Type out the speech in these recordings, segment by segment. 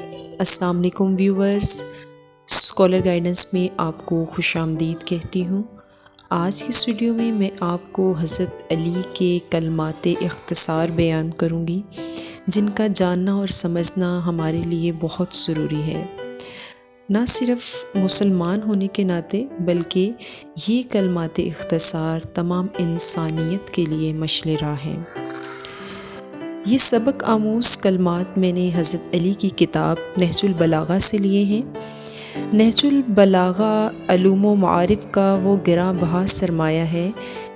السلام علیکم viewers, scholar guidance میں آپ کو خوش آمدید کہتی ہوں۔ آج کی اس ویڈیو میں آپ کو حضرت علی کے کلمات اختصار بیان کروں گی، جن کا جاننا اور سمجھنا ہمارے لیے بہت ضروری ہے، نہ صرف مسلمان ہونے کے ناطے بلکہ یہ کلمات اختصار تمام انسانیت کے لیے مشعل راہ ہیں۔ یہ سبق آموز کلمات میں نے حضرت علی کی کتاب نہج البلاغہ سے لیے ہیں۔ نہج البلاغہ علوم و معارف کا وہ گراں بہا سرمایہ ہے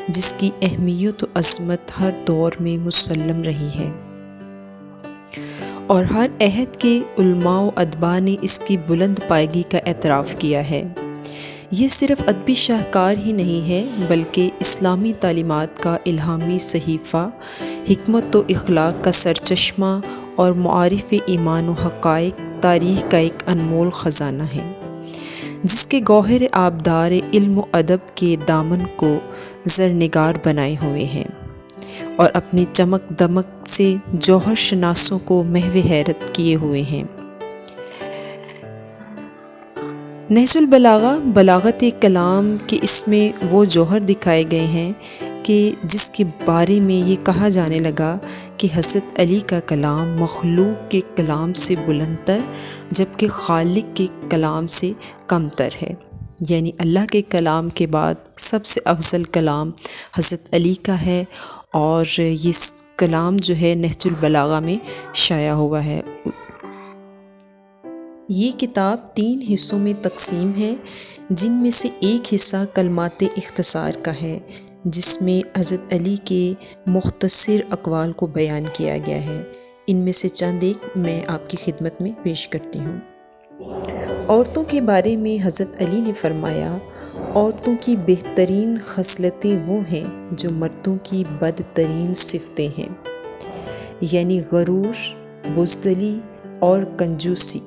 جس کی اہمیت و عظمت ہر دور میں مسلم رہی ہے، اور ہر عہد کے علماء و ادباء نے اس کی بلند پائیگی کا اعتراف کیا ہے۔ یہ صرف ادبی شاہکار ہی نہیں ہے بلکہ اسلامی تعلیمات کا الہامی صحیفہ، حکمت و اخلاق کا سرچشمہ اور معارف ایمان و حقائق تاریخ کا ایک انمول خزانہ ہے، جس کے گوہر آبدار علم و ادب کے دامن کو زرنگار بنائے ہوئے ہیں اور اپنی چمک دمک سے جوہر شناسوں کو محو حیرت کیے ہوئے ہیں۔ نہج البلاغہ بلاغت کلام کے اس میں وہ جوہر دکھائے گئے ہیں کہ جس کے بارے میں یہ کہا جانے لگا کہ حضرت علی کا کلام مخلوق کے کلام سے بلند تر جبکہ خالق کے کلام سے کم تر ہے، یعنی اللہ کے کلام کے بعد سب سے افضل کلام حضرت علی کا ہے، اور یہ کلام جو ہے نہج البلاغہ میں شائع ہوا ہے۔ یہ کتاب 3 حصوں میں تقسیم ہے، جن میں سے ایک حصہ کلمات اختصار کا ہے، جس میں حضرت علی کے مختصر اقوال کو بیان کیا گیا ہے۔ ان میں سے چند ایک میں آپ کی خدمت میں پیش کرتی ہوں۔ عورتوں کے بارے میں حضرت علی نے فرمایا، عورتوں کی بہترین خصلتیں وہ ہیں جو مردوں کی بدترین صفتیں ہیں، یعنی غرور، بزدلی اور کنجوسی،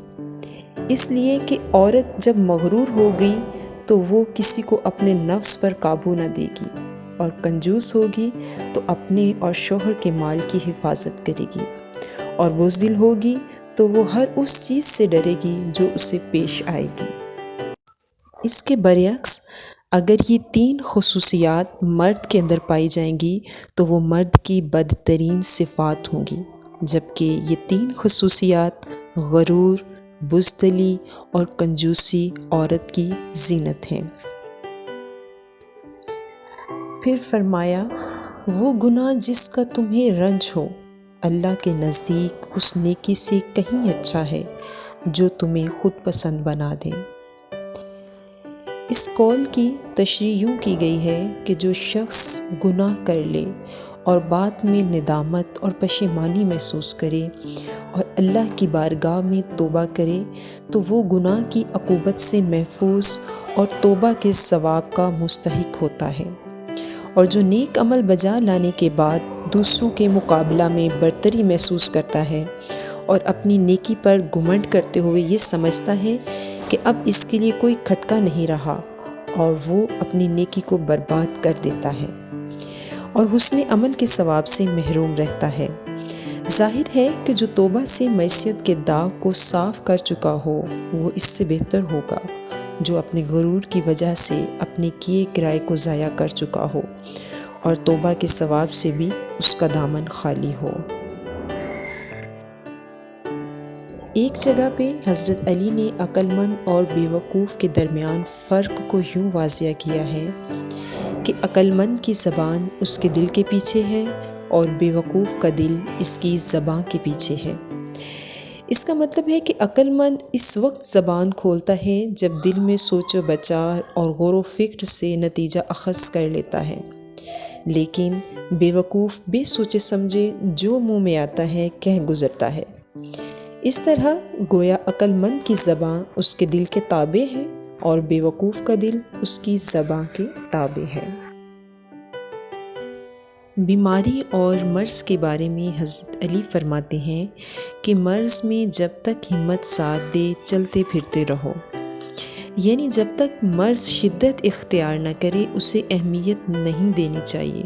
اس لیے کہ عورت جب مغرور ہوگی تو وہ کسی کو اپنے نفس پر قابو نہ دے گی، اور کنجوس ہوگی تو اپنے اور شوہر کے مال کی حفاظت کرے گی، اور بزدل ہوگی تو وہ ہر اس چیز سے ڈرے گی جو اسے پیش آئے گی۔ اس کے برعکس اگر یہ 3 خصوصیات مرد کے اندر پائی جائیں گی تو وہ مرد کی بدترین صفات ہوں گی، جبکہ یہ 3 خصوصیات غرور، بزدلی اور کنجوسی عورت کی زینت ہیں۔ پھر فرمایا، وہ گناہ جس کا تمہیں رنج ہو اللہ کے نزدیک اس نیکی سے کہیں اچھا ہے جو تمہیں خود پسند بنا دے۔ اس قول کی تشریح یوں کی گئی ہے کہ جو شخص گناہ کر لے اور بعد میں ندامت اور پشیمانی محسوس کرے اور اللہ کی بارگاہ میں توبہ کرے تو وہ گناہ کی عقوبت سے محفوظ اور توبہ کے ثواب کا مستحق ہوتا ہے، اور جو نیک عمل بجا لانے کے بعد دوسروں کے مقابلہ میں برتری محسوس کرتا ہے اور اپنی نیکی پر گھمنڈ کرتے ہوئے یہ سمجھتا ہے کہ اب اس کے لیے کوئی کھٹکا نہیں رہا، اور وہ اپنی نیکی کو برباد کر دیتا ہے اور حسن عمل کے ثواب سے محروم رہتا ہے۔ ظاہر ہے کہ جو توبہ سے معصیت کے داغ کو صاف کر چکا ہو وہ اس سے بہتر ہوگا جو اپنے غرور کی وجہ سے اپنے کیے کرائے کو ضائع کر چکا ہو اور توبہ کے ثواب سے بھی اس کا دامن خالی ہو۔ ایک جگہ پہ حضرت علی نے عقل مند اور بیوقوف کے درمیان فرق کو یوں واضح کیا ہے کہ عقل مند کی زبان اس کے دل کے پیچھے ہے اور بیوقوف کا دل اس کی زبان کے پیچھے ہے۔ اس کا مطلب ہے کہ عقل مند اس وقت زبان کھولتا ہے جب دل میں سوچ و بچار اور غور و فکر سے نتیجہ اخذ کر لیتا ہے، لیکن بیوقوف بے سوچے سمجھے جو منہ میں آتا ہے کہہ گزرتا ہے۔ اس طرح گویا عقل مند کی زبان اس کے دل کے تابع ہے اور بیوقوف کا دل اس کی زبان کے تابع ہے۔ بیماری اور مرض کے بارے میں حضرت علی فرماتے ہیں کہ مرض میں جب تک ہمت ساتھ دے چلتے پھرتے رہو، یعنی جب تک مرض شدت اختیار نہ کرے اسے اہمیت نہیں دینی چاہیے،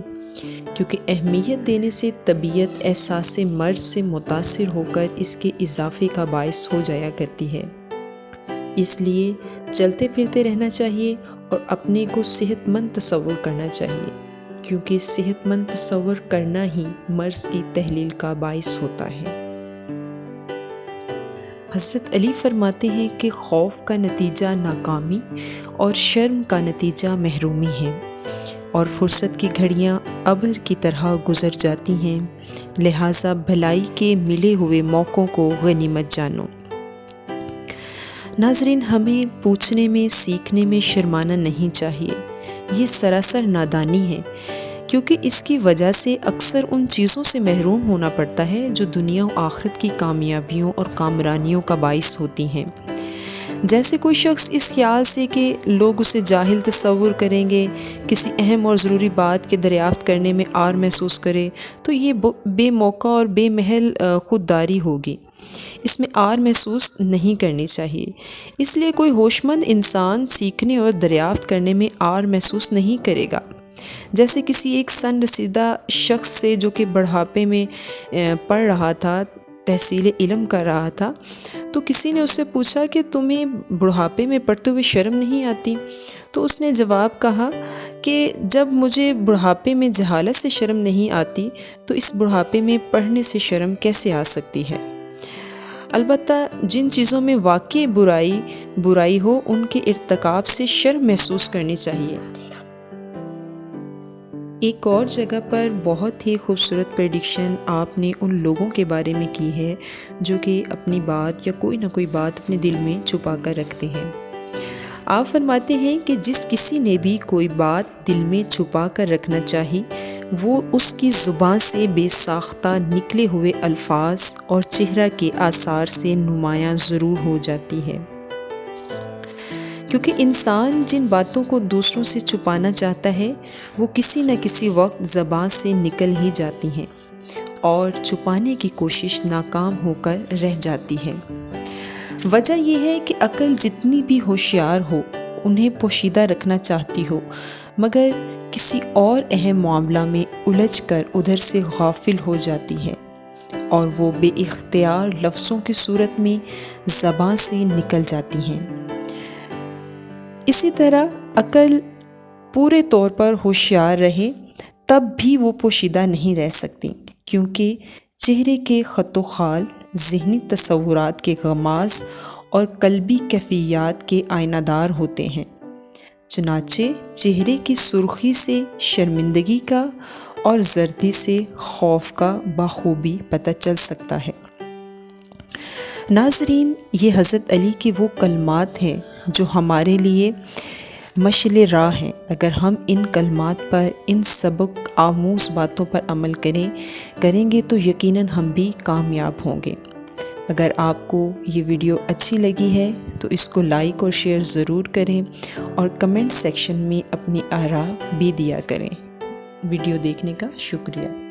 کیونکہ اہمیت دینے سے طبیعت احساس مرض سے متاثر ہو کر اس کے اضافے کا باعث ہو جایا کرتی ہے۔ اس لیے چلتے پھرتے رہنا چاہیے اور اپنے کو صحت مند تصور کرنا چاہیے، کیونکہ صحت مند تصور کرنا ہی مرض کی تحلیل کا باعث ہوتا ہے۔ حضرت علی فرماتے ہیں کہ خوف کا نتیجہ ناکامی اور شرم کا نتیجہ محرومی ہے، اور فرصت کی گھڑیاں ابر کی طرح گزر جاتی ہیں، لہٰذا بھلائی کے ملے ہوئے موقعوں کو غنیمت جانو۔ ناظرین، ہمیں پوچھنے میں سیکھنے میں شرمانا نہیں چاہیے، یہ سراسر نادانی ہے، کیونکہ اس کی وجہ سے اکثر ان چیزوں سے محروم ہونا پڑتا ہے جو دنیا و آخرت کی کامیابیوں اور کامرانیوں کا باعث ہوتی ہیں۔ جیسے کوئی شخص اس خیال سے کہ لوگ اسے جاہل تصور کریں گے، کسی اہم اور ضروری بات کے دریافت کرنے میں عار محسوس کرے، تو یہ بے موقع اور بے محل خودداری ہوگی۔ اس میں عار محسوس نہیں کرنی چاہیے۔ اس لیے کوئی ہوش مند انسان سیکھنے اور دریافت کرنے میں عار محسوس نہیں کرے گا۔ جیسے کسی ایک سن رسیدہ شخص سے جو کہ بڑھاپے میں پڑھ رہا تھا، تحصیل علم کر رہا تھا، تو کسی نے اس سے پوچھا کہ تمہیں بڑھاپے میں پڑھتے ہوئے شرم نہیں آتی؟ تو اس نے جواب کہا کہ جب مجھے بڑھاپے میں جہالت سے شرم نہیں آتی تو اس بڑھاپے میں پڑھنے سے شرم کیسے آ سکتی ہے؟ البتہ جن چیزوں میں واقعی برائی ہو ان کے ارتکاب سے شرم محسوس کرنی چاہیے۔ ایک اور جگہ پر بہت ہی خوبصورت پریڈکشن آپ نے ان لوگوں کے بارے میں کی ہے جو کہ اپنی بات یا کوئی نہ کوئی بات اپنے دل میں چھپا کر رکھتے ہیں۔ آپ فرماتے ہیں کہ جس کسی نے بھی کوئی بات دل میں چھپا کر رکھنا چاہی، وہ اس کی زبان سے بے ساختہ نکلے ہوئے الفاظ اور چہرہ کے آثار سے نمایاں ضرور ہو جاتی ہے۔ کیونکہ انسان جن باتوں کو دوسروں سے چھپانا چاہتا ہے وہ کسی نہ کسی وقت زبان سے نکل ہی جاتی ہیں اور چھپانے کی کوشش ناکام ہو کر رہ جاتی ہے۔ وجہ یہ ہے کہ عقل جتنی بھی ہوشیار ہو انہیں پوشیدہ رکھنا چاہتی ہو، مگر کسی اور اہم معاملہ میں الجھ کر ادھر سے غافل ہو جاتی ہے اور وہ بے اختیار لفظوں کی صورت میں زبان سے نکل جاتی ہیں۔ اسی طرح عقل پورے طور پر ہوشیار رہے تب بھی وہ پوشیدہ نہیں رہ سکتی، کیونکہ چہرے کے خط و خال ذہنی تصورات کے غماز اور قلبی کیفیات کے آئینہ دار ہوتے ہیں۔ چنانچہ چہرے کی سرخی سے شرمندگی کا اور زردی سے خوف کا بخوبی پتہ چل سکتا ہے۔ ناظرین، یہ حضرت علی کے وہ کلمات ہیں جو ہمارے لیے مشعل راہ ہیں۔ اگر ہم ان کلمات پر، ان سبق آموز باتوں پر عمل کریں گے تو یقیناً ہم بھی کامیاب ہوں گے۔ اگر آپ کو یہ ویڈیو اچھی لگی ہے تو اس کو لائک اور شیئر ضرور کریں اور کمنٹ سیکشن میں اپنی آراء بھی دیا کریں۔ ویڈیو دیکھنے کا شکریہ۔